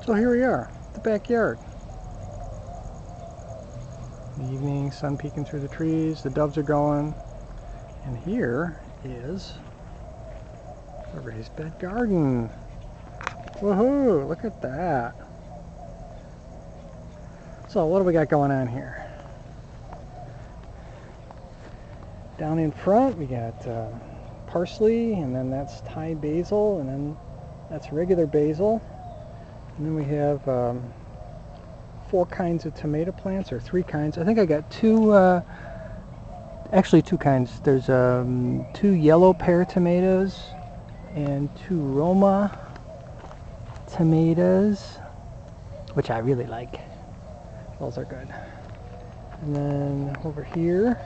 So here we are, the backyard. The evening, sun peeking through the trees, the doves are going, and here is a raised bed garden. Woohoo! Look at that. So what do we got going on here? Down in front we got parsley, and then that's Thai basil, and then that's regular basil. And then we have 4 kinds of tomato plants, or 3 kinds. I think I got 2, actually 2 kinds. There's 2 yellow pear tomatoes and 2 Roma tomatoes, which I really like. Those are good. And then over here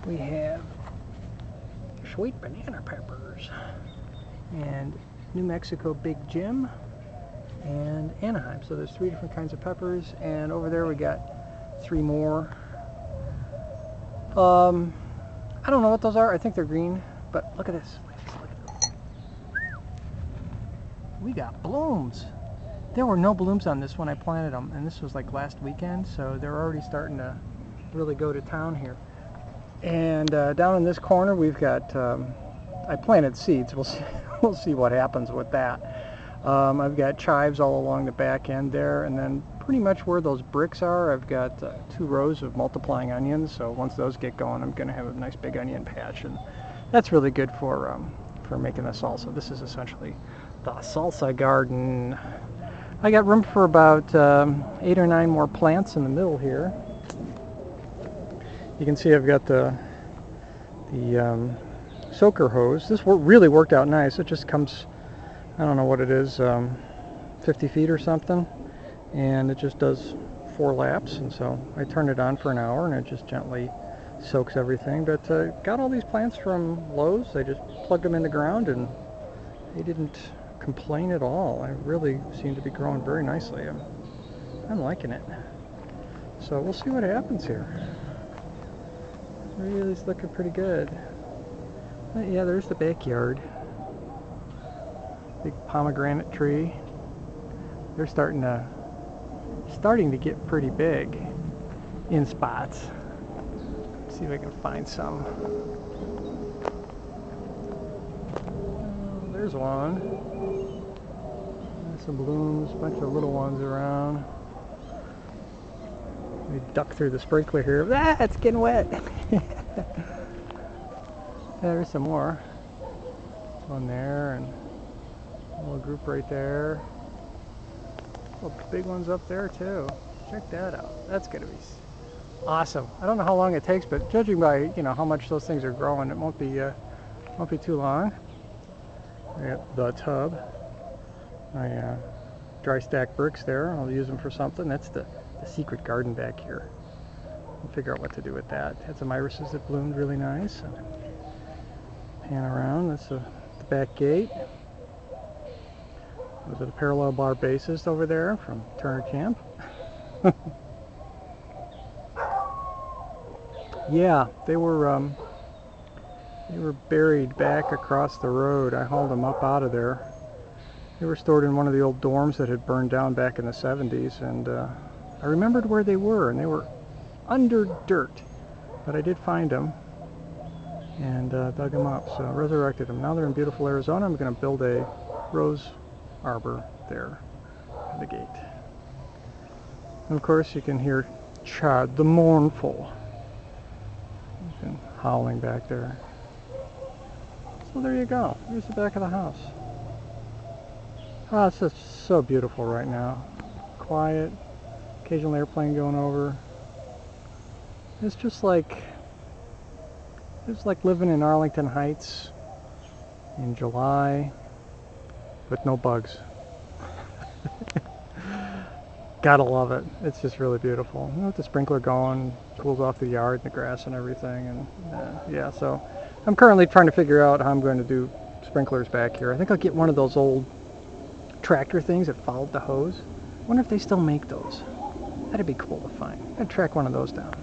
we have sweet banana peppers and New Mexico Big Jim and Anaheim. So there's 3 different kinds of peppers, and over there we got 3 more. I don't know what those are. I think they're green, but look at this. We got blooms. There were no blooms on this when I planted them, and this was like last weekend, so they're already starting to really go to town here. And down in this corner we've got, I planted seeds. We'll see what happens with that. I've got chives all along the back end there, and then pretty much where those bricks are, I've got 2 rows of multiplying onions. So once those get going, I'm going to have a nice big onion patch, and that's really good for making the salsa. This is essentially the salsa garden. I got room for about 8 or 9 more plants in the middle here. You can see I've got the soaker hose. This really worked out nice. It just comes, I don't know what it is, 50 feet or something, and it just does 4 laps, and so I turn it on for an hour and it just gently soaks everything. But got all these plants from Lowe's. I just plugged them in the ground and they didn't complain at all. I really seem to be growing very nicely. I'm liking it. So we'll see what happens here. Really is looking pretty good. But yeah, there's the backyard. Big pomegranate tree. They're starting to get pretty big in spots. Let's see if I can find some. Oh, there's one. There's some blooms, a bunch of little ones around. We duck through the sprinkler here. Ah, it's getting wet. There's some more. One there, and a little group right there. Oh, big ones up there too. Check that out. That's gonna be awesome. I don't know how long it takes, but judging by how much those things are growing, it won't be too long. I got the tub. My dry stack bricks there. I'll use them for something. That's the secret garden back here. We'll figure out what to do with that. Had some irises that bloomed really nice. Pan around. That's the back gate. Those are the parallel bar bases over there from Turner Camp. Yeah, they were buried back across the road. I hauled them up out of there. They were stored in one of the old dorms that had burned down back in the 70s, and I remembered where they were, and they were under dirt. But I did find them and dug them up, so resurrected them. Now they're in beautiful Arizona. I'm going to build a rose arbor there at the gate. And of course you can hear Chad the Mournful. He's been howling back there. So there you go. There's the back of the house. Oh, it's just so beautiful right now. Quiet. Occasional airplane going over. It's like living in Arlington Heights in July with no bugs. Gotta love it. It's just really beautiful. With the sprinkler going, cools off the yard and the grass and everything. And yeah, so I'm currently trying to figure out how I'm going to do sprinklers back here. I think I'll get one of those old tractor things that followed the hose. I wonder if they still make those. That'd be cool to find. I'd track one of those down.